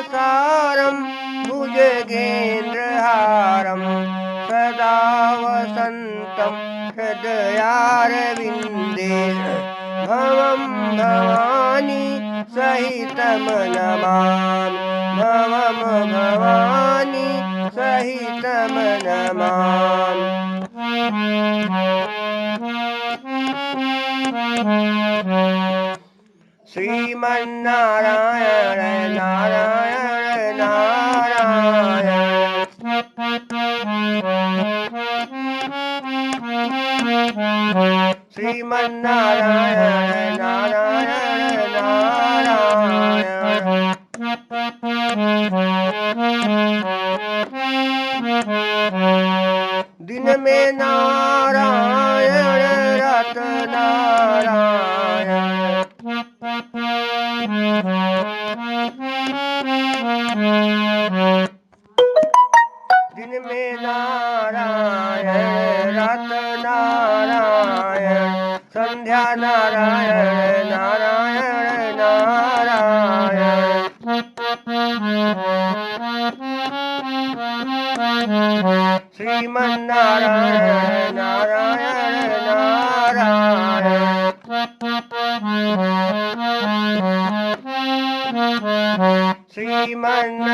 सारं भुजगेन्द्रहारं सदा वसन्तं हृदयारविन्दे भवं भवानी सहितं नमामि भवं भवानी सहितं नमामि। श्रीमन्नारायण नारायण नारायण श्रीमन्नारायण नारायण नारायण। दिन में नारायण रात नारायण दिन में नारायण रात नारायण संध्या नारायण नारायण नारायण। श्रीमन्नारायण नारायण नारायण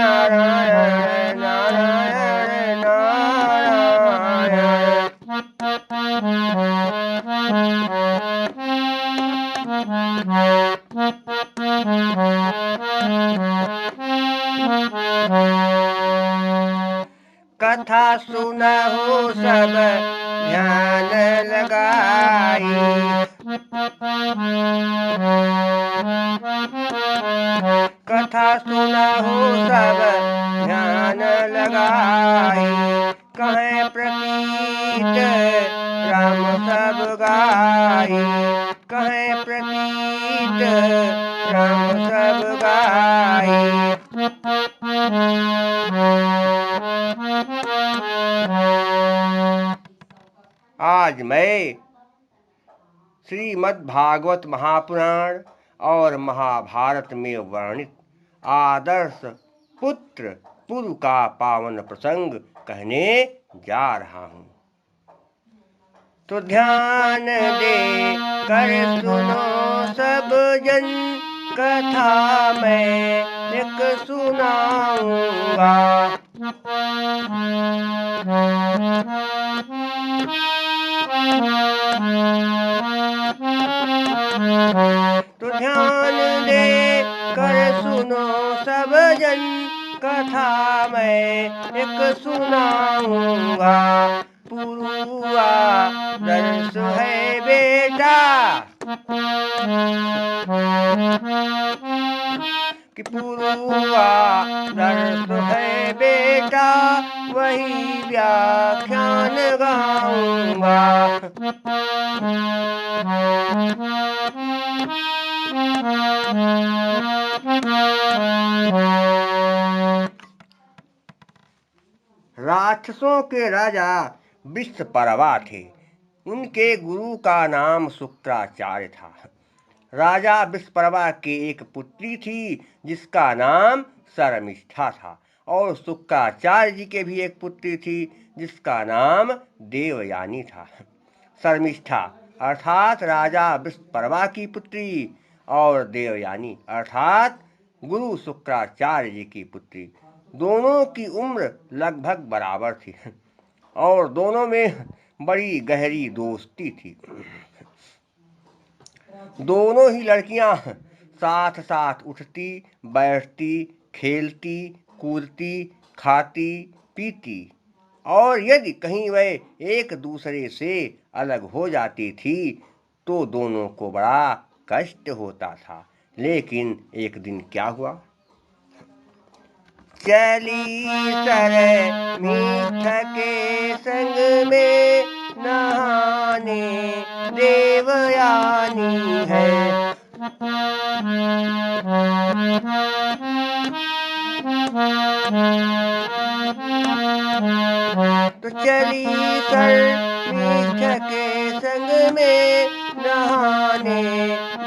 श्रीमन्नारायण नारायण नारायण। कथा सुनहु सब ध्यान लगाई कथा सुनहु सब ध्यान लगाई कहे प्रतीत राम सब गाई कहे प्रतीत राम सब गाई। आज मैं श्रीमद् भागवत महापुराण और महाभारत में वर्णित आदर्श पुत्र पुरु का पावन प्रसंग कहने जा रहा हूँ। तो ध्यान दे कर सुनो सब जन कथा मैं एक सुनाऊंगा। तो ध्यान दे कर सुनो सब जन कथा मैं एक सुनाऊंगा। पुरुआ दर्श है बेटा कि पुरुआ दर्श है बेटा वही व्याख्यान गाऊंगा। राक्षसों के राजा विश्वपर्वा थे। उनके गुरु का नाम शुक्राचार्य था। राजा विश्वपर्वा की एक पुत्री थी जिसका नाम शर्मिष्ठा था और शुक्राचार्य जी के भी एक पुत्री थी जिसका नाम देवयानी था। शर्मिष्ठा अर्थात राजा विश्वपर्वा की पुत्री और देवयानी अर्थात गुरु शुक्राचार्य जी की पुत्री, दोनों की उम्र लगभग बराबर थी और दोनों में बड़ी गहरी दोस्ती थी। दोनों ही लड़कियां साथ साथ उठती बैठती खेलती कूदती खाती पीती और यदि कहीं वे एक दूसरे से अलग हो जाती थी तो दोनों को बड़ा कष्ट होता था। लेकिन एक दिन क्या हुआ? चली शर्मिष्ठ के संग में नहाने देवयानी है। तो चली शर्मिष्ठ के संग में नहाने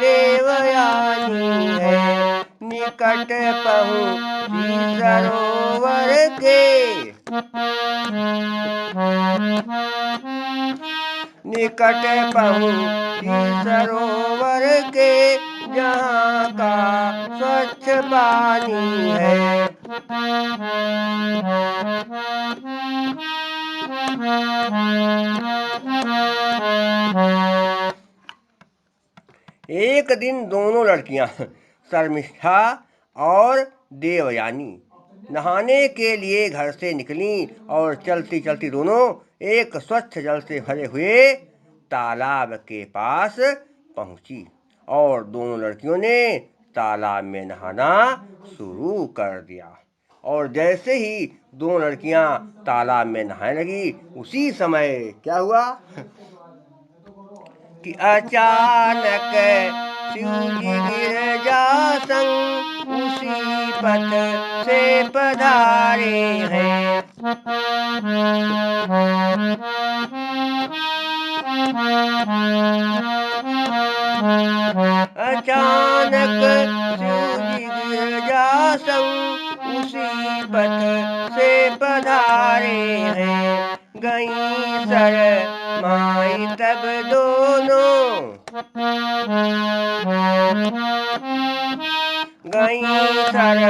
देवयानी है। निकट पहुँची सरोवर के। निकट पहुँची सरोवर के, जहाँ का स्वच्छ पानी है। एक दिन दोनों लड़कियां शर्मिष्ठा और देवयानी नहाने के लिए घर से निकलीं और चलती चलती दोनों एक स्वच्छ जल से भरे हुए तालाब के पास पहुंची और दोनों लड़कियों ने तालाब में नहाना शुरू कर दिया। और जैसे ही दोनों लड़कियां तालाब में नहाने लगी, उसी समय क्या हुआ कि अचानक शिवजी गिरजासन उसी पथ से पधारे हैं। अचानक शिवजी गिरजासन उसी पथ से पधारे हैं। गई सर माई तब दोनों, गई सर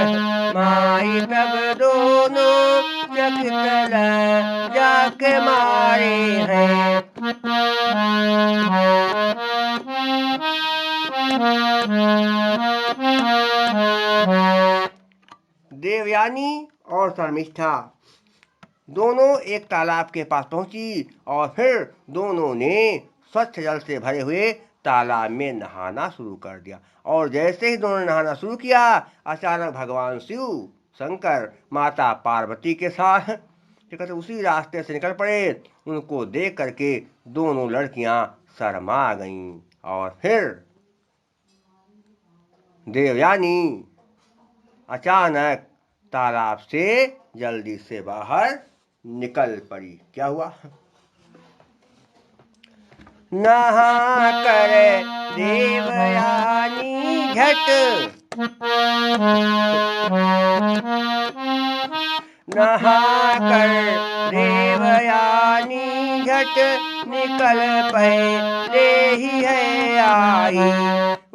माई तब दोनों, चकित जाके मारे हैं। देवयानी और शर्मिष्ठा दोनों एक तालाब के पास पहुंची और फिर दोनों ने स्वच्छ जल से भरे हुए तालाब में नहाना शुरू कर दिया। और जैसे ही दोनों ने नहाना शुरू किया, अचानक भगवान शिव शंकर माता पार्वती के साथ उसी रास्ते से निकल पड़े। उनको देख करके दोनों लड़कियां शर्मा गईं और फिर देवयानी अचानक तालाब से जल्दी से बाहर निकल पड़ी। क्या हुआ? नहा कर देवयानी झट, नहा कर देवयानी झट, निकल पहले ही है आई।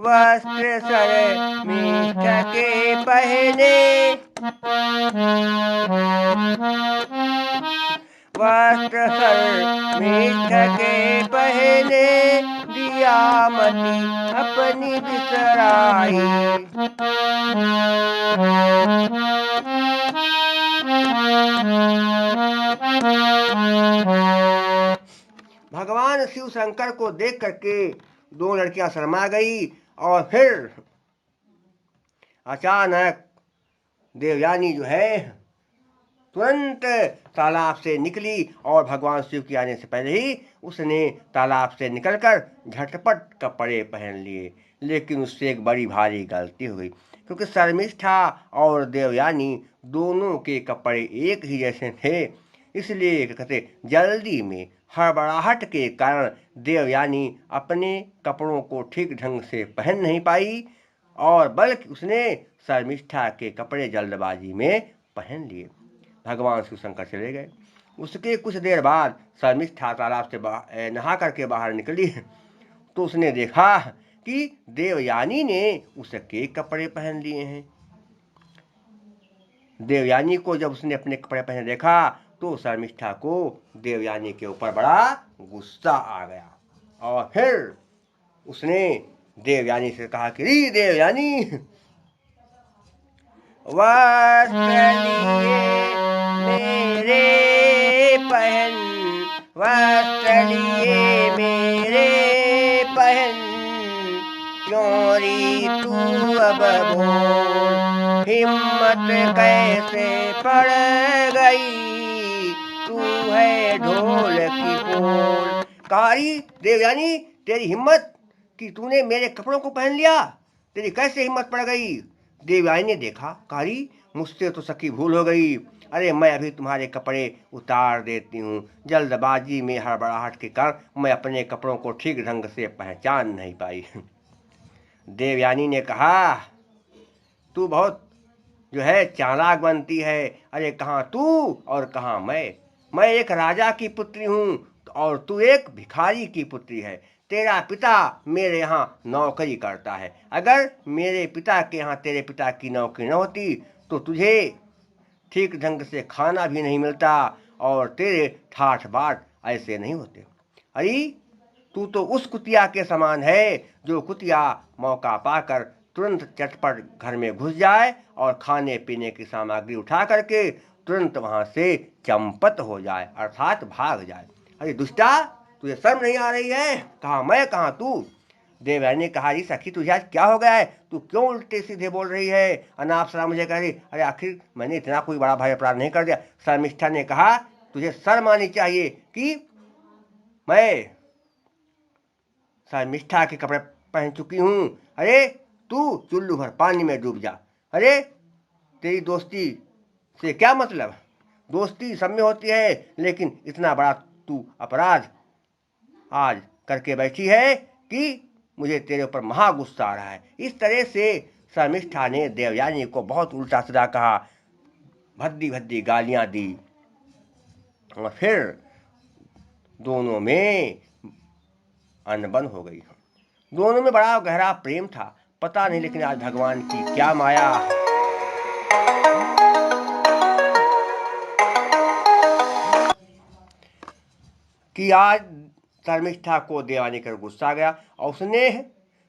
वस्त्र शर्मिष्ठ के पहने, वस्त्र शर्मिष्ठ के पहने, दिया मति अपनी बिसराई। भगवान शिव शंकर को देख करके दो लड़कियां शर्मा गई और फिर अचानक देवयानी जो है तुरंत तालाब से निकली और भगवान शिव के आने से पहले ही उसने तालाब से निकलकर झटपट कपड़े पहन लिए। लेकिन उससे एक बड़ी भारी गलती हो गई, क्योंकि शर्मिष्ठा और देवयानी दोनों के कपड़े एक ही जैसे थे। इसलिए कहते जल्दी में हड़बड़ाहट के कारण देवयानी अपने कपड़ों को ठीक ढंग से पहन नहीं पाई और बल्कि उसने शर्मिष्ठा के कपड़े जल्दबाजी में पहन लिए। भगवान शिव शंकर चले गए। उसके कुछ देर बाद शर्मिष्ठा तालाब से नहा करके बाहर निकली तो उसने देखा कि देवयानी ने उसके कपड़े पहन लिए हैं। देवयानी को जब उसने अपने कपड़े पहने देखा तो शर्मिष्ठा को देवयानी के ऊपर बड़ा गुस्सा आ गया और फिर उसने देवयानी से कहा कि देवयानी, वस्त्र लिए मेरे पहन, वस्त्र लिए मेरे पहन, क्यों री तू अब बोल, हिम्मत कैसे पड़ गई, तू है ढोल की पोल। कारी देवयानी, तेरी हिम्मत कि तूने मेरे कपड़ों को पहन लिया, तेरी कैसे हिम्मत पड़ गई। देवयानी ने देखा, कारी मुझसे तो सकी भूल हो गई, अरे मैं अभी तुम्हारे कपड़े उतार देती हूँ। जल्दबाजी में हड़बड़ाहट के कारण मैं अपने कपड़ों को ठीक ढंग से पहचान नहीं पाई। देवयानी ने कहा, तू बहुत जो है चालाक बनती है। अरे कहाँ तू और कहाँ मैं एक राजा की पुत्री हूँ और तू एक भिखारी की पुत्री है। तेरा पिता मेरे यहाँ नौकरी करता है। अगर मेरे पिता के यहाँ तेरे पिता की नौकरी न होती तो तुझे ठीक ढंग से खाना भी नहीं मिलता और तेरे ठाठ बाट ऐसे नहीं होते। अरे तू तो उस कुतिया के समान है जो कुतिया मौका पाकर तुरंत चटपट घर में घुस जाए और खाने पीने की सामग्री उठा करके तुरंत वहां से चंपत हो जाए अर्थात भाग जाए। अरे दुष्टा, तुझे शर्म नहीं आ रही है? कहाँ मैं कहाँ तू? देवयानी ने कहा, जी सखी तुझे आज क्या हो गया है? तू क्यों उल्टे सीधे बोल रही है? अनाप शनाप मुझे कह रही। अरे आखिर मैंने इतना कोई बड़ा भारी अपराध नहीं कर दिया। शर्मिष्ठा ने कहा, तुझे शर्म आनी चाहिए कि मैं शर्मिष्ठा के कपड़े पहन चुकी हूँ। अरे तू चुल्लू भर पानी में डूब जा। अरे तेरी दोस्ती से क्या मतलब? दोस्ती सब में होती है, लेकिन इतना बड़ा तू अपराध आज करके बैठी है कि मुझे तेरे ऊपर महा गुस्सा आ रहा है। इस तरह से शर्मिष्ठा ने देवयानी को बहुत उल्टा सीधा कहा, भद्दी भद्दी गालियां दी और फिर दोनों में अनबन हो गई। दोनों में बड़ा गहरा प्रेम था, पता नहीं लेकिन आज भगवान की क्या माया कि आज शर्मिष्ठा को देवयानी कर गुस्सा गया और उसने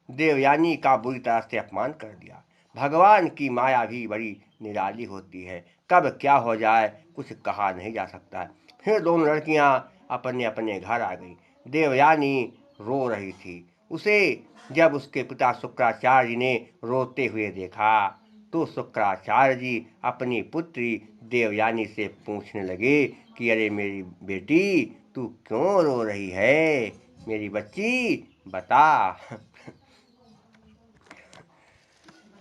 देवयानी का बुरी तरह से अपमान कर दिया। भगवान की माया भी बड़ी निराली होती है, कब क्या हो जाए कुछ कहा नहीं जा सकता। फिर दोनों लड़कियां अपने अपने घर आ गई। देवयानी रो रही थी। उसे जब उसके पिता शुक्राचार्य जी ने रोते हुए देखा तो शुक्राचार्य जी अपनी पुत्री देवयानी से पूछने लगे कि अरे मेरी बेटी, तू क्यों रो रही है? मेरी बच्ची बता।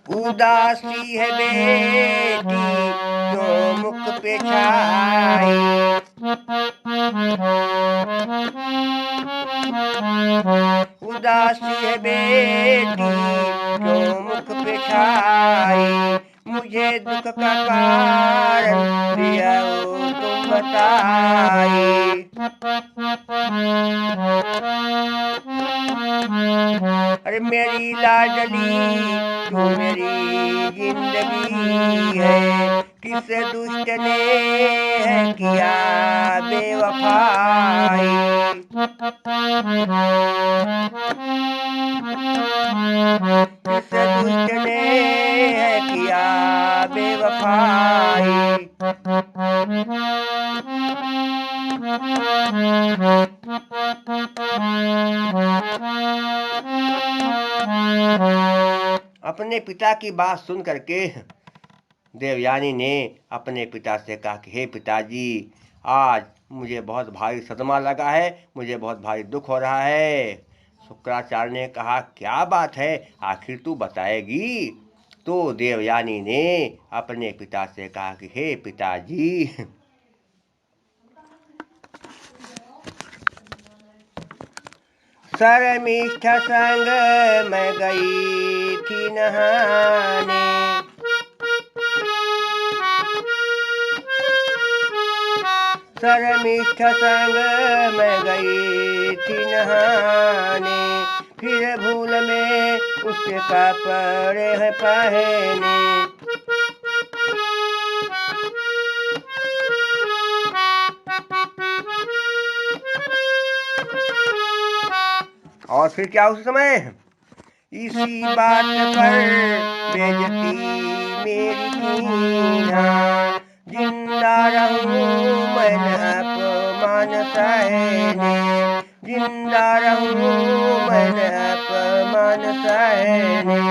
उदासी है बेटी क्यों मुख पे छाई, उदासी है बेटी क्यों मुख पे छाई, मुझे दुख का कारण दिया तुम बताई। अरे मेरी लाडली तू मेरी जिंदगी है, किस दुष्ट ने है किया बेवफाई। किस दुष्ट ने है किया बेवफाई। अपने पिता की बात सुन करके देवयानी ने अपने पिता से कहा कि हे पिताजी, आज मुझे बहुत भारी सदमा लगा है, मुझे बहुत भारी दुख हो रहा है। शुक्राचार्य ने कहा, क्या बात है, आखिर तू बताएगी? तो देवयानी ने अपने पिता से कहा कि हे पिताजी, शर्मिष्ठा संग मैं गई थी नहाने, शर्मिष्ठा संग मैं गई थी नहाने, फिर भूल में उसके कपड़े हैं पहने। और फिर क्या उस समय इसी बात पर बेइज्जती मेरी कीना, जिंदा रहूं मैं अपमान सहने, जिंदा रहूं मैं अपमान सहने।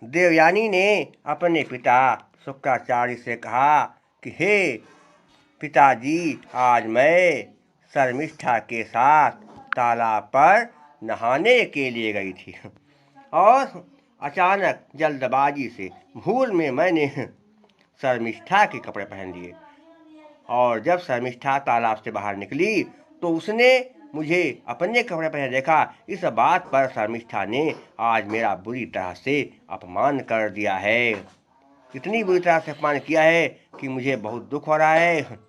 देवयानी ने अपने पिता शुक्राचार्य से कहा कि हे पिताजी, आज मैं शर्मिष्ठा के साथ तालाब पर नहाने के लिए गई थी और अचानक जल्दबाजी से भूल में मैंने शर्मिष्ठा के कपड़े पहन लिए, और जब शर्मिष्ठा तालाब से बाहर निकली तो उसने मुझे अपने कपड़े पहने देखा। इस बात पर शर्मिष्ठा ने आज मेरा बुरी तरह से अपमान कर दिया है। इतनी बुरी तरह से अपमान किया है कि मुझे बहुत दुख हो रहा है।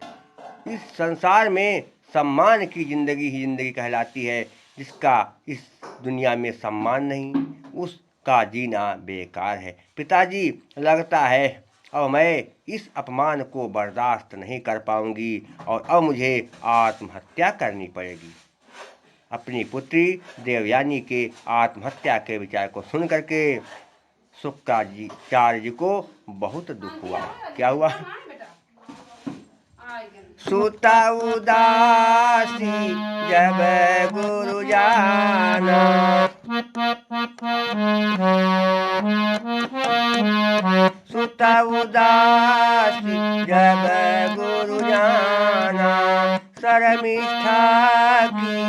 इस संसार में सम्मान की जिंदगी ही जिंदगी कहलाती है। जिसका इस दुनिया में सम्मान नहीं, उसका जीना बेकार है। पिताजी, लगता है अब मैं इस अपमान को बर्दाश्त नहीं कर पाऊंगी और अब मुझे आत्महत्या करनी पड़ेगी। अपनी पुत्री देवयानी के आत्महत्या के विचार को सुन करके शुक्राचार्य जी को बहुत दुख हुआ। क्या हुआ? सुता उदासी जब गुरु जाना, सुता उदासी जब गुरु जाना, शर्मिष्ठा की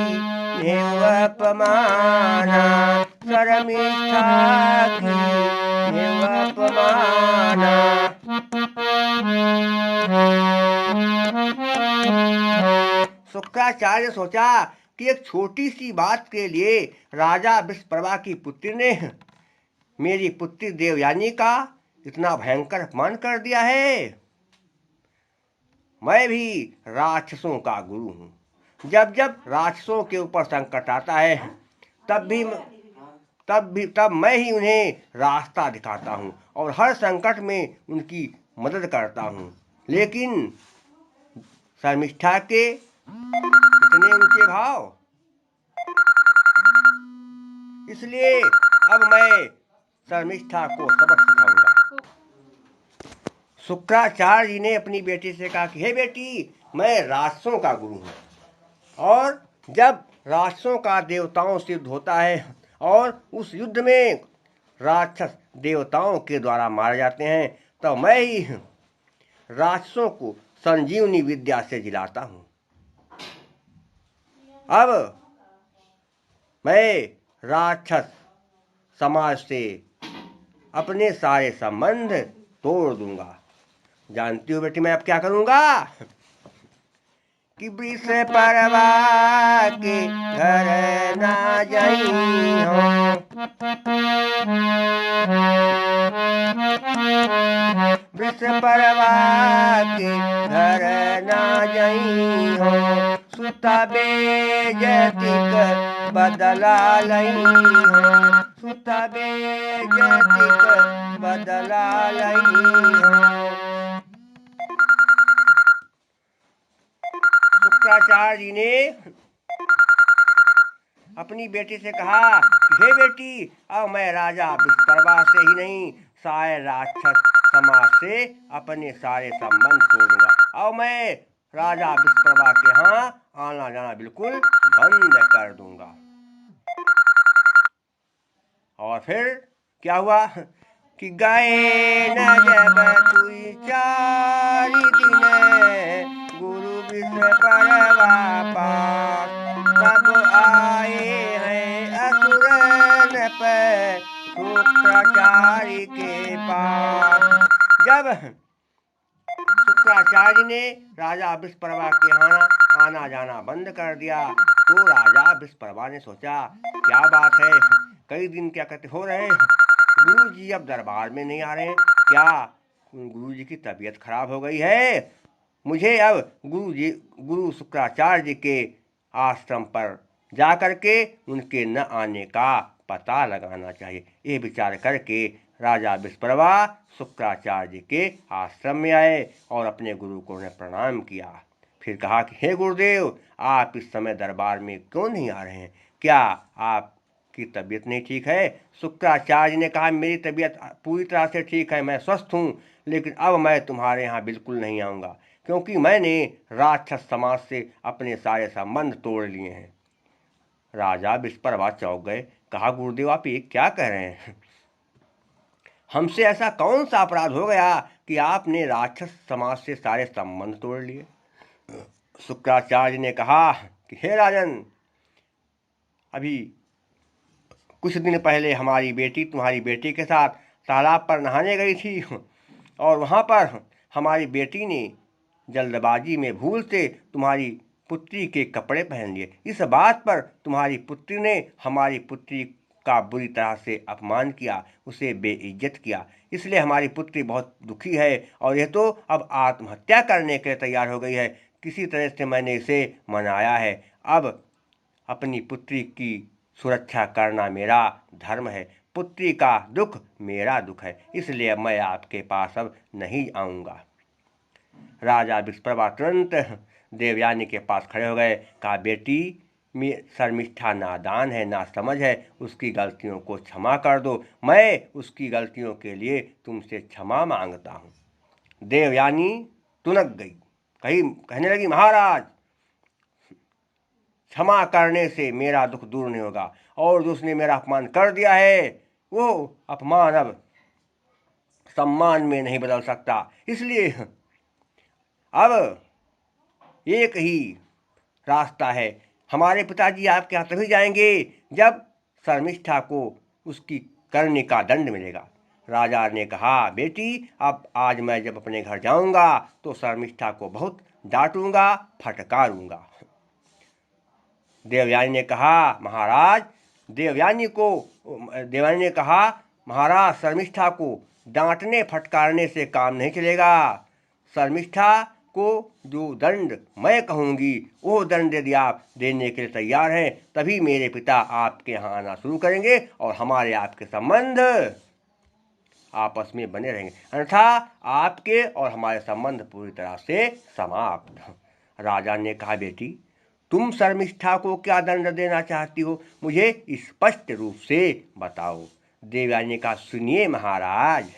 नेव अपमाना, शर्मिष्ठा की नेव अपमाना। शुक्राचार्य सोचा कि एक छोटी सी बात के लिए राजा विश्वप्रभा की पुत्री ने मेरी पुत्री देवयानी का इतना भयंकर अपमान कर दिया है। मैं भी राक्षसों का गुरु हूँ। जब जब राक्षसों के ऊपर संकट आता है तब मैं ही उन्हें रास्ता दिखाता हूँ और हर संकट में उनकी मदद करता हूँ। लेकिन शर्मिष्ठा के इतने ऊंचे भाव, इसलिए अब मैं शर्मिष्ठा को सबक सिखाऊंगा। शुक्राचार्य जी ने अपनी बेटी से कहा कि हे बेटी, मैं राक्षसों का गुरु हूँ और जब राक्षसों का देवताओं से युद्ध होता है और उस युद्ध में राक्षस देवताओं के द्वारा मारे जाते हैं तो मैं ही राक्षसों को संजीवनी विद्या से जिलाता हूँ। अब मैं राक्षस समाज से अपने सारे संबंध तोड़ दूंगा। जानती हो बेटी मैं अब क्या करूंगा? कि विश्वप्रभा के घर ना जाई हो, विश्वप्रभा के घर ना जाई हो, सुता बेइज्जती का बदला लई हो, सुता बेइज्जती का बदला लई हो। शुक्राचार्य जी ने अपनी बेटी से कहा कि हे बेटी, अब मैं राजा विश्वप्रभा से ही नहीं सारे राक्षस समाज से अपने सारे संबंध तोड़ दूंगा। अब मैं राजा विश्वप्रभा के यहाँ आना जाना बिल्कुल बंद कर दूंगा। और फिर क्या हुआ कि गए न जब तुई 4 दिन गुरु विश्वप्रभा पास, तब आए हैं असुरन पर शुक्राचार्य के पास। जब शुक्राचार्य ने राजा विश्वप्रभा के यहाँ आना जाना बंद कर दिया तो राजा विश्वप्रभा ने सोचा क्या बात है, कई दिन क्या कहते हो रहे हैं, गुरु जी अब दरबार में नहीं आ रहे हैं, क्या गुरु जी की तबीयत खराब हो गई है? मुझे अब गुरु शुक्राचार्य जी के आश्रम पर जा करके उनके न आने का पता लगाना चाहिए। ये विचार करके राजा विश्वप्रभा शुक्राचार्य जी के आश्रम में आए और अपने गुरु को उन्हें प्रणाम किया। फिर कहा कि हे गुरुदेव, आप इस समय दरबार में क्यों नहीं आ रहे हैं? क्या आपकी तबीयत नहीं ठीक है? शुक्राचार्य ने कहा मेरी तबीयत पूरी तरह से ठीक है, मैं स्वस्थ हूँ, लेकिन अब मैं तुम्हारे यहाँ बिल्कुल नहीं आऊँगा क्योंकि मैंने राक्षस समाज से अपने सारे संबंध तोड़ लिए हैं। राजा विश्वप्रभा चौंक गए। कहा गुरुदेव आप ये क्या कह रहे हैं? हमसे ऐसा कौन सा अपराध हो गया कि आपने राक्षस समाज से सारे संबंध तोड़ लिए? शुक्राचार्य ने कहा कि हे राजन, अभी कुछ दिन पहले हमारी बेटी तुम्हारी बेटी के साथ तालाब पर नहाने गई थी और वहाँ पर हमारी बेटी ने जल्दबाजी में भूल से तुम्हारी पुत्री के कपड़े पहन लिए। इस बात पर तुम्हारी पुत्री ने हमारी पुत्री का बुरी तरह से अपमान किया, उसे बेइज्जत किया। इसलिए हमारी पुत्री बहुत दुखी है और यह तो अब आत्महत्या करने के लिए तैयार हो गई है। किसी तरह से मैंने इसे मनाया है। अब अपनी पुत्री की सुरक्षा करना मेरा धर्म है। पुत्री का दुख मेरा दुख है, इसलिए मैं आपके पास अब नहीं आऊँगा। राजा विस्प्रभा तुरंत देवयानी के पास खड़े हो गए। कहा, बेटी शर्मिष्ठा नादान है, नासमझ है, उसकी गलतियों को क्षमा कर दो। मैं उसकी गलतियों के लिए तुमसे क्षमा मांगता हूँ। देवयानी तुनक गई, कहने लगी, महाराज, क्षमा करने से मेरा दुख दूर नहीं होगा और जो उसने मेरा अपमान कर दिया है वो अपमान अब सम्मान में नहीं बदल सकता। इसलिए अब एक ही रास्ता है। हमारे पिताजी आपके यहाँ तभी जाएंगे जब शर्मिष्ठा को उसकी करने का दंड मिलेगा। राजा ने कहा, बेटी, अब आज मैं जब अपने घर जाऊंगा तो शर्मिष्ठा को बहुत डांटूंगा, फटकारूंगा। देवयानी ने कहा, महाराज, शर्मिष्ठा को डांटने फटकारने से काम नहीं चलेगा। शर्मिष्ठा को जो दंड मैं कहूँगी वो दंड यदि आप देने के लिए तैयार हैं तभी मेरे पिता आपके यहाँ आना शुरू करेंगे और हमारे आपके संबंध आपस में बने रहेंगे, अन्यथा आपके और हमारे संबंध पूरी तरह से समाप्त। राजा ने कहा, बेटी, तुम शर्मिष्ठा को क्या दंड देना चाहती हो, मुझे स्पष्ट रूप से बताओ। देवयानी ने कहा, सुनिए महाराज,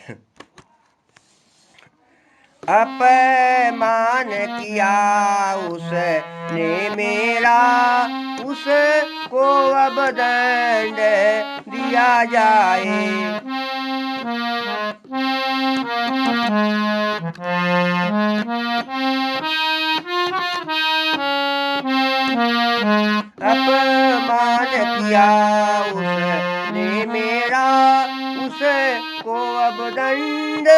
अपमान किया उसने मेरा, उसको अब दंड दिया जाए। अपमान किया उसने मेरा, उसको अब दंड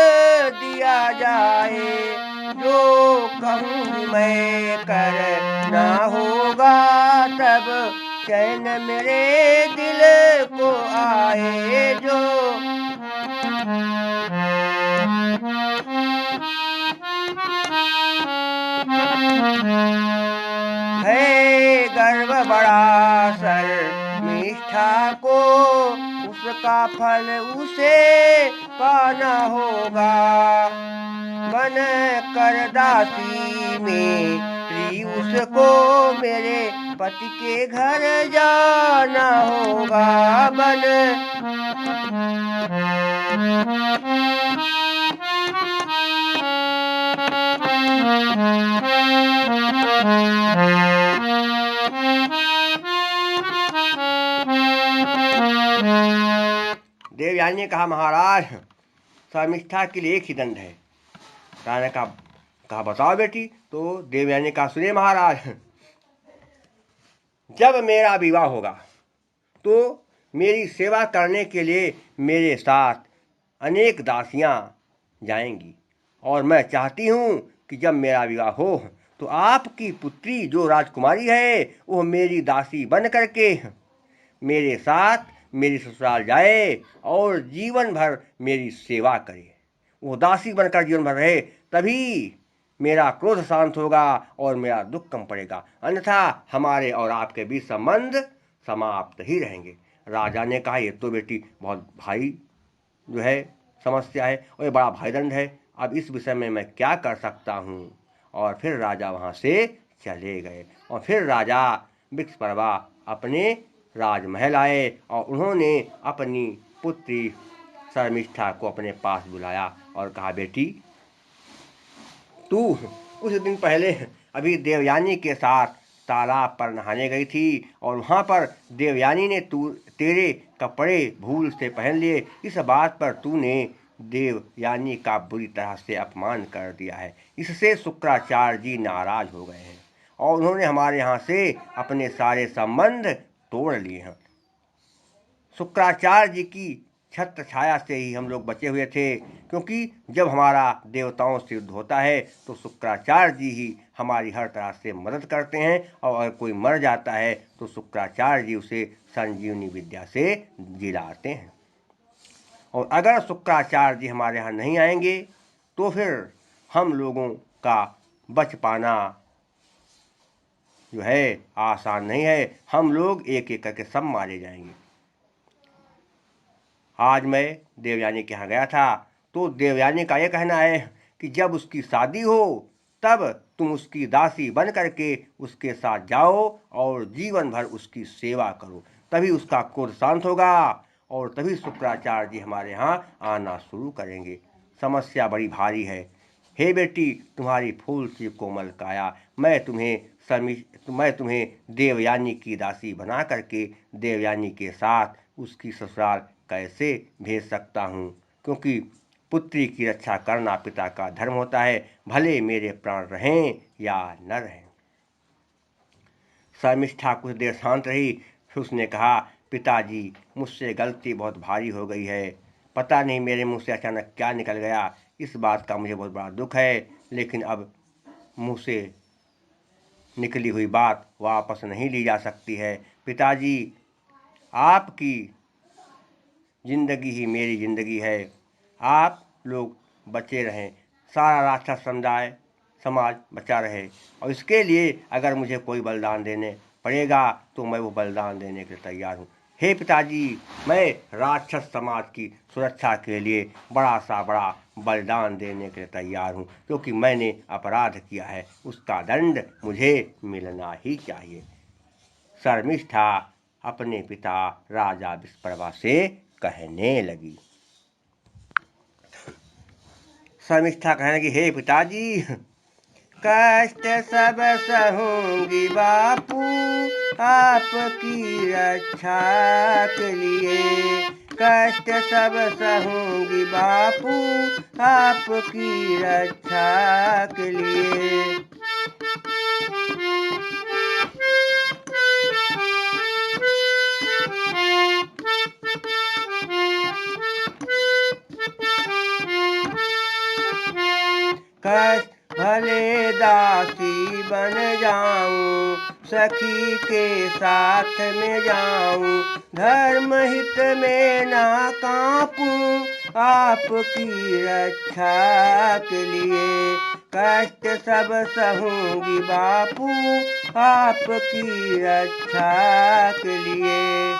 दिया जाए। जो कहूँ मैं करना होगा तब चैन मेरे दिल को आए। जो है गर्व बड़ा शर्मिष्ठा को, उसका फल उसे पाना होगा। बन कर दासी मेरी उसको मेरे पति के घर जाना होगा। बन देवयानी ने कहा, महाराज, शर्मिष्ठा के लिए एक ही दंड है। राजा ने कहा, बताओ बेटी। तो देवयानी ने कहा, सुनिए महाराज, जब मेरा विवाह होगा तो मेरी सेवा करने के लिए मेरे साथ अनेक दासियां जाएंगी और मैं चाहती हूँ कि जब मेरा विवाह हो तो आपकी पुत्री जो राजकुमारी है वो मेरी दासी बन करके मेरे साथ मेरी ससुराल जाए और जीवन भर मेरी सेवा करे। वो दासी बनकर जीवन भर रहे, तभी मेरा क्रोध शांत होगा और मेरा दुख कम पड़ेगा, अन्यथा हमारे और आपके बीच संबंध समाप्त ही रहेंगे। राजा ने कहा, ये तो बेटी बहुत भारी जो है समस्या है और ये बड़ा भारी दंड है। अब इस विषय में मैं क्या कर सकता हूँ। और फिर राजा वहाँ से चले गए और फिर राजा विस्प्रभा अपने राजमहल आए और उन्होंने अपनी पुत्री शर्मिष्ठा को अपने पास बुलाया और कहा, बेटी, तू कुछ दिन पहले अभी देवयानी के साथ तालाब पर नहाने गई थी और वहाँ पर देवयानी ने तेरे कपड़े भूल से पहन लिए। इस बात पर तूने देवयानी का बुरी तरह से अपमान कर दिया है। इससे शुक्राचार्य जी नाराज हो गए हैं और उन्होंने हमारे यहाँ से अपने सारे संबंध तोड़ लिए हैं। शुक्राचार्य जी की छत्र छाया से ही हम लोग बचे हुए थे, क्योंकि जब हमारा देवताओं से युद्ध होता है तो शुक्राचार्य जी ही हमारी हर तरह से मदद करते हैं, और अगर कोई मर जाता है तो शुक्राचार्य जी उसे संजीवनी विद्या से जिलाते हैं। और अगर शुक्राचार्य जी हमारे यहाँ नहीं आएंगे तो फिर हम लोगों का बच पाना जो है आसान नहीं है, हम लोग एक एक करके सब मारे जाएंगे। आज मैं देवयानी के यहाँ गया था तो देवयानी का यह कहना है कि जब उसकी शादी हो तब तुम उसकी दासी बन करके उसके साथ जाओ और जीवन भर उसकी सेवा करो, तभी उसका क्रोध शांत होगा और तभी शुक्राचार्य जी हमारे यहाँ आना शुरू करेंगे। समस्या बड़ी भारी है। हे बेटी, तुम्हारी फूल सी कोमल काया, मैं तुम्हें देवयानी की दासी बना करके देवयानी के साथ उसकी ससुराल कैसे भेज सकता हूँ, क्योंकि पुत्री की रक्षा करना पिता का धर्म होता है, भले मेरे प्राण रहें या न रहें। शर्मिष्ठा कुछ देर शांत रही, फिर उसने कहा, पिताजी, मुझसे गलती बहुत भारी हो गई है। पता नहीं मेरे मुंह से अचानक क्या निकल गया, इस बात का मुझे बहुत बड़ा दुख है, लेकिन अब मुंह से निकली हुई बात वापस नहीं ली जा सकती है। पिताजी, आपकी जिंदगी ही मेरी जिंदगी है, आप लोग बचे रहें, सारा राक्षस समाज बचा रहे, और इसके लिए अगर मुझे कोई बलिदान देने पड़ेगा तो मैं वो बलिदान देने के लिए तैयार हूँ। हे पिताजी, मैं राक्षस समाज की सुरक्षा के लिए बड़ा बलिदान देने के लिए तैयार हूँ, क्योंकि मैंने अपराध किया है, उसका दंड मुझे मिलना ही चाहिए। शर्मिष्ठा अपने पिता राजा विस्परवा से कहने लगी। शर्मिष्ठा कहने लगी, हे पिताजी, कष्ट सब सहूंगी बापू आपकी रक्षा के लिए, कष्ट सब सहूंगी बापू आपकी रक्षा के लिए। कष्ट भले दासी बन जाऊं, सखी के साथ में जाऊं, धर्म हित में ना कांपूं आपकी रक्षा के लिए, कष्ट सब सहूंगी बापू आपकी रक्षा के लिए।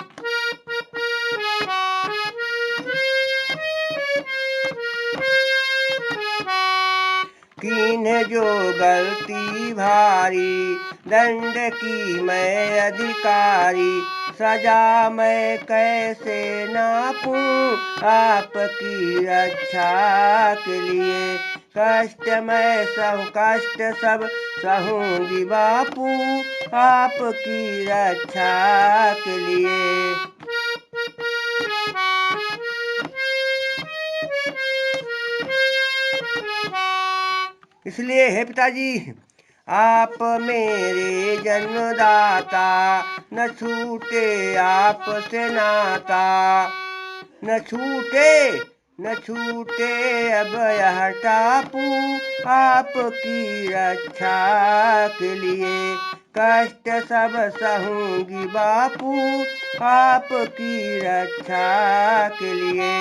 कीन्ह जो गलती भारी, दंड की मैं अधिकारी, सजा मैं कैसे नापूं आपकी रक्षा के लिए, कष्ट सब सहूंगी बापू आपकी रक्षा के लिए। इसलिए हे पिताजी, आप मेरे जन्मदाता, न छूटे आपसे नाता, न छूटे अब यह टापू आपकी रक्षा के लिए, कष्ट सब सहूंगी बापू आपकी रक्षा के लिए।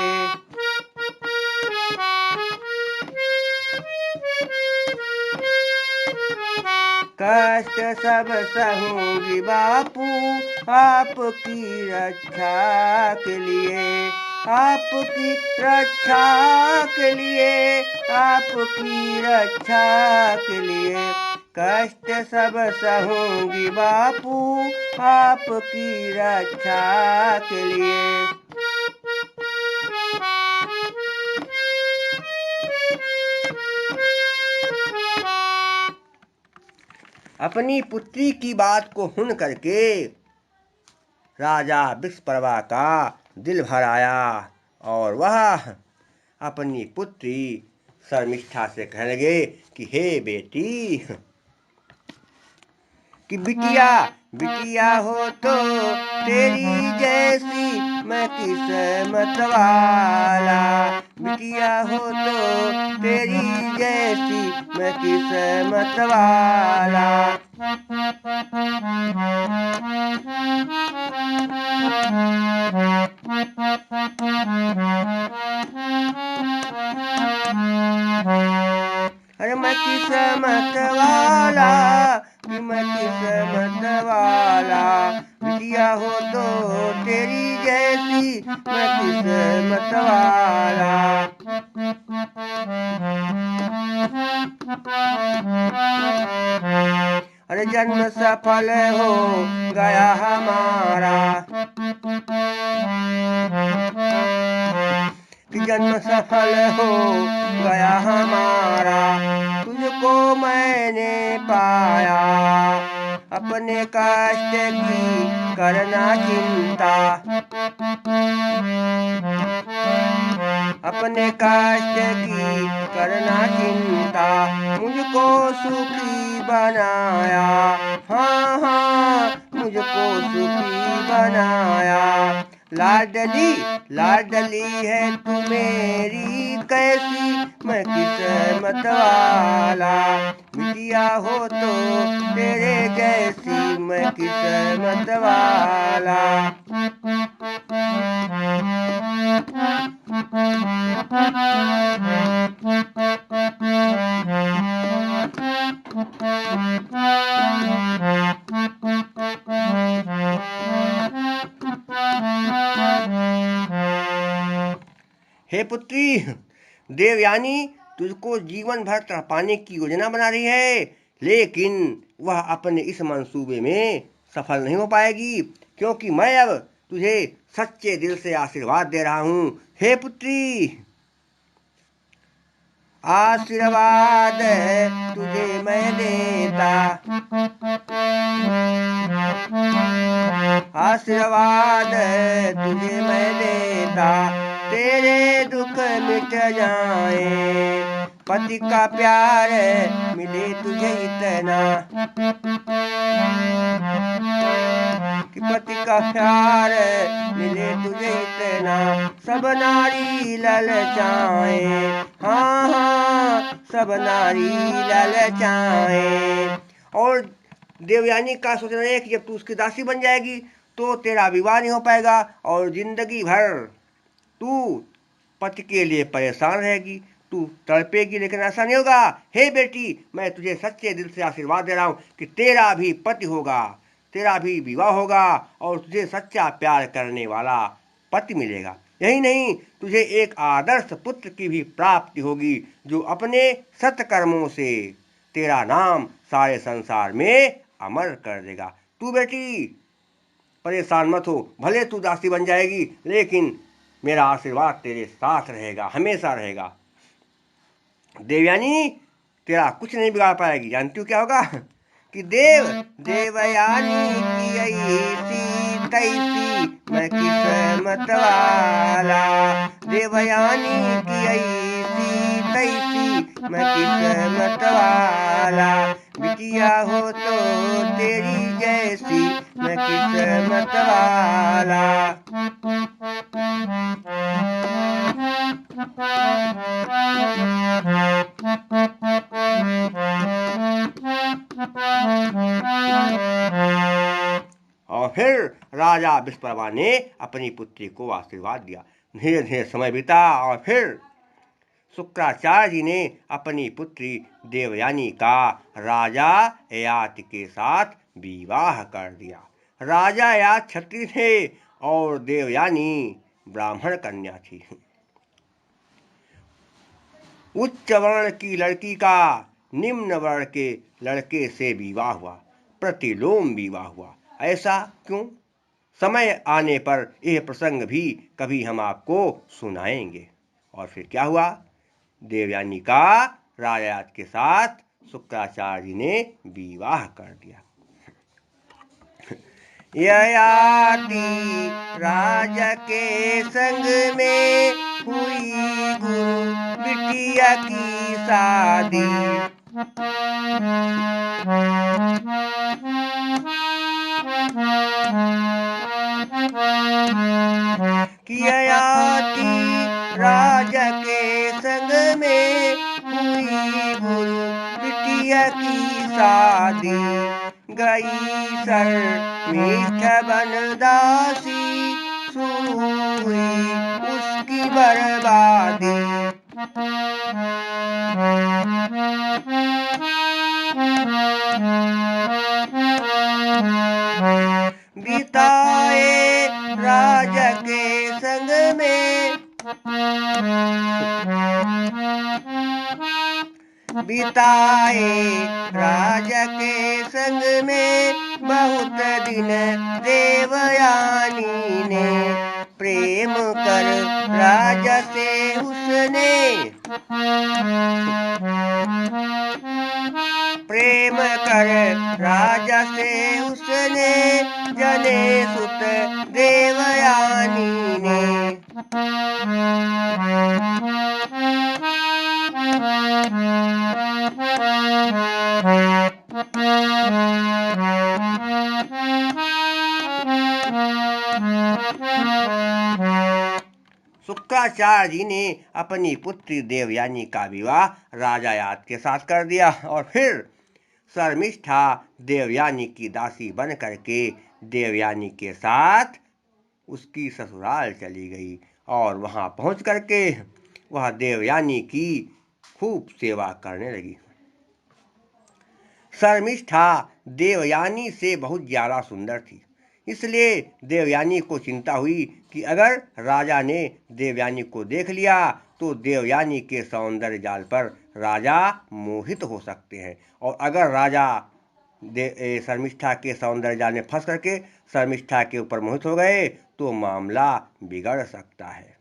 कष्ट सब सहूंगी बापू आपकी रक्षा के लिए, आपकी रक्षा के लिए, आपकी रक्षा के लिए, कष्ट सब सहूंगी बापू आपकी रक्षा के लिए। अपनी पुत्री की बात को सुन करके राजा विस्परवा का दिल भर आया और वह अपनी पुत्री शर्मिष्ठा से कहने लगे कि हे बेटी, कि बिटिया बिटिया हो तो तेरी जैसी मैं किस्मत वाला, बिटिया हो तो तेरी जैसी मैं किस्मत वाला। अरे मैं किस्मत वाला, कि मैं किस्मत वाला, बिटिया हो तो तेरी जैसी मैं किस्मत वाला। अरे जन्म सफल हो गया हमारा, कि जन्म सफल हो गया हमारा, तुझको मैंने पाया, अपने कष्ट की करना चिंता, अपने कष्ट की करना चिंता, मुझको सुखी बनाया, हाँ हाँ मुझको सुखी बनाया। लाडली लाडली है तू मेरी कैसी मैं किस्मत वाला, बिटिया हो तो तेरे जैसी मैं किस्मत वाला। हे पुत्री, देवयानी तुझको जीवन भर तड़पाने की योजना बना रही है, लेकिन वह अपने इस मंसूबे में सफल नहीं हो पाएगी, क्योंकि मैं अब तुझे सच्चे दिल से आशीर्वाद दे रहा हूँ। हे पुत्री, आशीर्वाद तुझे मैं देता, आशीर्वाद तुझे मैं देता, तेरे दुख मिट जाए, पति का प्यार मिले तुझे इतना, कि पति का प्यार मिले तुझे इतना, सब नारी ललचाए, हाँ हाँ सब नारी ललचाए। और देवयानी का सोचना है कि जब तू उसकी दासी बन जाएगी तो तेरा विवाह नहीं हो पाएगा और जिंदगी भर तू पति के लिए परेशान रहेगी, तू तड़पेगी, लेकिन ऐसा नहीं होगा। हे बेटी, मैं तुझे सच्चे दिल से आशीर्वाद दे रहा हूँ कि तेरा भी पति होगा, तेरा भी विवाह होगा और तुझे सच्चा प्यार करने वाला पति मिलेगा। यही नहीं, तुझे एक आदर्श पुत्र की भी प्राप्ति होगी, जो अपने सत्कर्मों से तेरा नाम सारे संसार में अमर कर देगा। तू बेटी परेशान मत हो, भले तू दासी बन जाएगी, लेकिन मेरा आशीर्वाद तेरे साथ रहेगा, हमेशा रहेगा। देवयानी तेरा कुछ नहीं बिगाड़ पाएगी। जानती हो क्या होगा? कि देवयानी की ऐसी तैसी मैं किस्मत वाला, देवयानी की ऐसी तैसी मैं किस्मत वाला, बिटिया हो तो तेरी जैसी मैं किस्मत वाला। और फिर राजा विश्वकर्मा ने अपनी पुत्री को आशीर्वाद दिया। धीरे धीरे समय बीता और फिर शुक्राचार्य जी ने अपनी पुत्री देवयानी का राजा ययाति के साथ विवाह कर दिया। राजा ययाति क्षत्रिय थे और देवयानी ब्राह्मण कन्या थी। उच्च वर्ण की लड़की का निम्न वर्ण के लड़के से विवाह हुआ, प्रतिलोम विवाह हुआ। ऐसा क्यों? समय आने पर यह प्रसंग भी कभी हम आपको सुनाएंगे। और फिर क्या हुआ? देवयानी का राजा के साथ शुक्राचार्य जी ने विवाह कर दिया। ययाति राजा के संग में हुई गुरु बिटिया की शादी, की शादी, गई शर्मिष्ठ बनदासी, शुरू हुई उसकी बर्बादी। बिताए राजा के संग में, बिताए राजा के संग में बहुत दिन देवयानी ने, प्रेम कर राजा से उसने, प्रेम कर राजा से उसने, जने सुत देवयानी ने। शुक्राचार्य जी ने अपनी पुत्री देवयानी का विवाह राजा याद के साथ कर दिया और फिर शर्मिष्ठा देवयानी की दासी बन करके देवयानी के साथ उसकी ससुराल चली गई और वहां पहुंच करके वह देवयानी की खूब सेवा करने लगी। शर्मिष्ठा देवयानी से बहुत ज्यादा सुंदर थी, इसलिए देवयानी को चिंता हुई कि अगर राजा ने देवयानी को देख लिया तो देवयानी के सौंदर्य जाल पर राजा मोहित हो सकते हैं, और अगर राजा शर्मिष्ठा के सौंदर्य जाल में फंस करके शर्मिष्ठा के ऊपर मोहित हो गए तो मामला बिगड़ सकता है,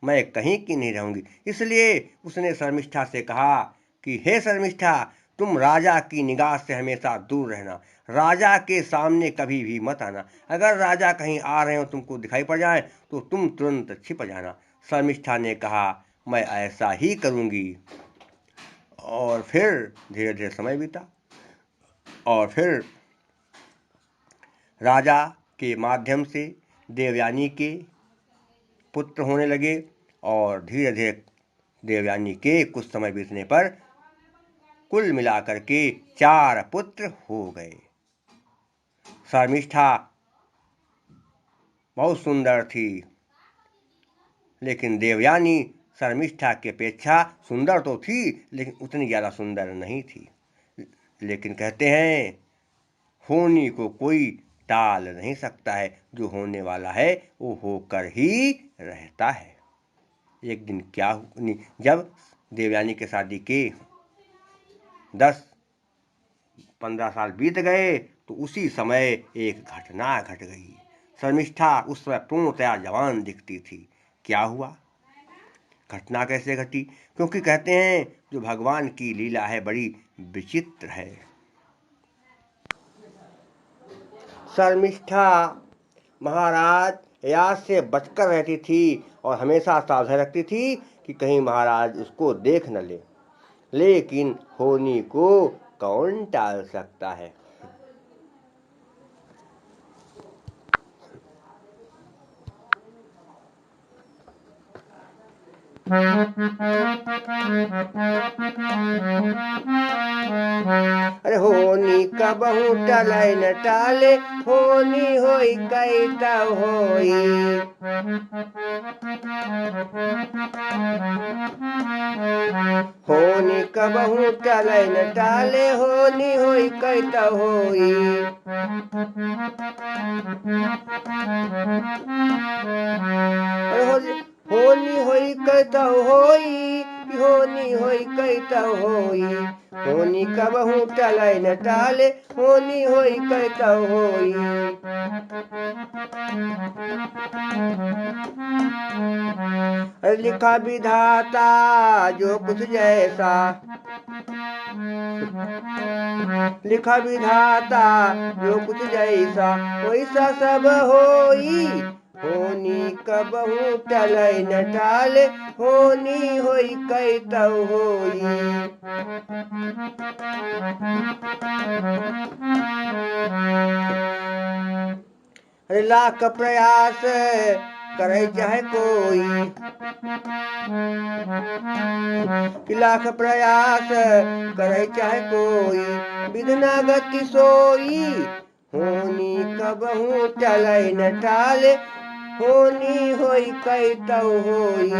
मैं कहीं की नहीं रहूंगी। इसलिए उसने शर्मिष्ठा से कहा कि हे शर्मिष्ठा, तुम राजा की निगाह से हमेशा दूर रहना, राजा के सामने कभी भी मत आना, अगर राजा कहीं आ रहे हो तुमको दिखाई पड़ जाए तो तुम तुरंत छिप जाना। शर्मिष्ठा ने कहा मैं ऐसा ही करूंगी। और फिर धीरे धीरे समय बीता और फिर राजा के माध्यम से देवयानी के पुत्र होने लगे और धीरे धीरे देवयानी के कुछ समय बीतने पर कुल मिलाकर के 4 पुत्र हो गए। शर्मिष्ठा बहुत सुंदर थी, लेकिन देवयानी शर्मिष्ठा की अपेक्षा सुंदर तो थी लेकिन उतनी ज़्यादा सुंदर नहीं थी। लेकिन कहते हैं होने को कोई टाल नहीं सकता है, जो होने वाला है वो होकर ही रहता है। एक दिन क्या जब देवयानी के शादी के 10-15 साल बीत गए तो उसी समय एक घटना घट गई। शर्मिष्ठा उस समय पूर्णतया जवान दिखती थी। क्या हुआ, घटना कैसे घटी? क्योंकि कहते हैं जो भगवान की लीला है बड़ी विचित्र है। शर्मिष्ठा महाराज याद से बचकर रहती थी और हमेशा सावधान रखती थी कि कहीं महाराज उसको देख न ले, लेकिन होनी को कौन टाल सकता है। अरे होनी कबहू टलै न टाले, होनी होई कई तब होई। होनी कबहू टलै न टाले, होनी होई कई तब होई। होनी होई कई तब होई, होनी होई कई तब होई। होनी कबहू टलै न टाले, होनी होई कई तब होई। लिखा विधाता जो कुछ जैसा, लिखा विधाता जो कुछ जैसा, वैसा सब होई। होनी कबहू टलै न टाले, होनी होई कई तब होई। लाख प्रयास करे चाहे कोई, कि लाख प्रयास करे चाहे कोई, विधना गति सोई, होनी कबहू टलै न टाले, होनी होई कई तौ होई।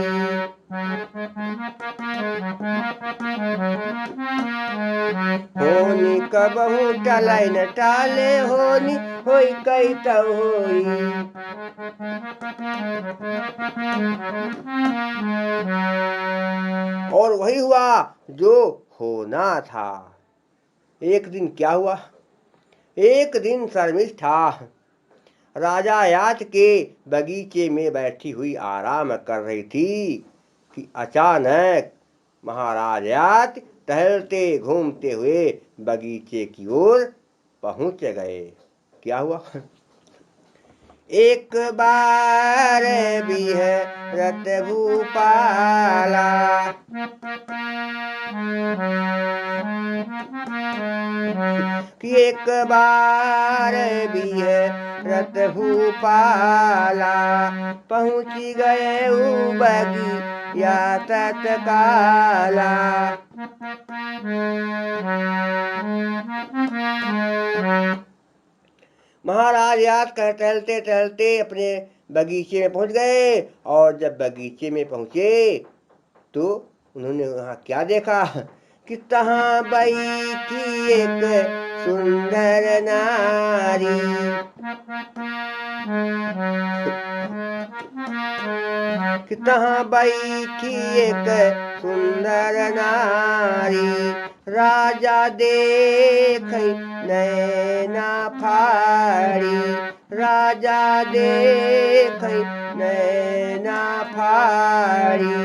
होनी कबहू टलै न टाले, होनी होई कई तौ होई। और वही हुआ जो होना था। एक दिन क्या हुआ? एक दिन शर्मिष्ठा राजा याच के बगीचे में बैठी हुई आराम कर रही थी कि अचानक महाराज याच टहलते घूमते हुए बगीचे की ओर पहुंच गए। क्या हुआ? एक बार भी है रत भूपाला, कि एक बार भी है रत भूपाला, पहुँच गए बगी या तत्काला। महाराज याद कर टहलते टहलते अपने बगीचे में पहुंच गए, और जब बगीचे में पहुंचे तो उन्होंने वहां क्या देखा कि तहां बैठी एक सुंदर नारी, कि तहां बैठी एक सुंदर नारी, राजा देख नैना फाड़ी, राजा देख नैना फाड़ी।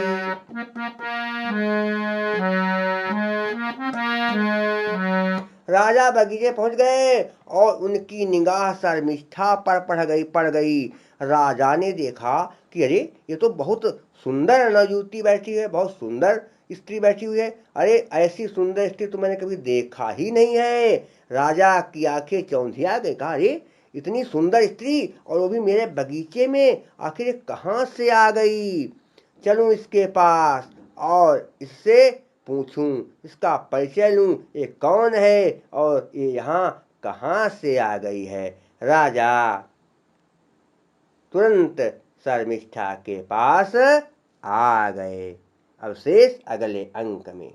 राजा बगीचे पहुंच गए और उनकी निगाह शर्मिष्ठा पर पड़ गई। राजा ने देखा कि अरे ये तो बहुत सुंदर नवयुवती बैठी है, बहुत सुंदर स्त्री बैठी हुई है। अरे ऐसी सुंदर स्त्री तो मैंने कभी देखा ही नहीं है। राजा की आंखें चौंधिया गई, कहा अरे इतनी सुंदर स्त्री और वो भी मेरे बगीचे में, आखिर ये कहाँ से आ गई? चलूं इसके पास और इससे पूछूं, इसका परिचय लूं, ये कौन है और ये यहाँ कहाँ से आ गई है। राजा तुरंत शर्मिष्ठा के पास आ गए। अब शेष अगले अंक में।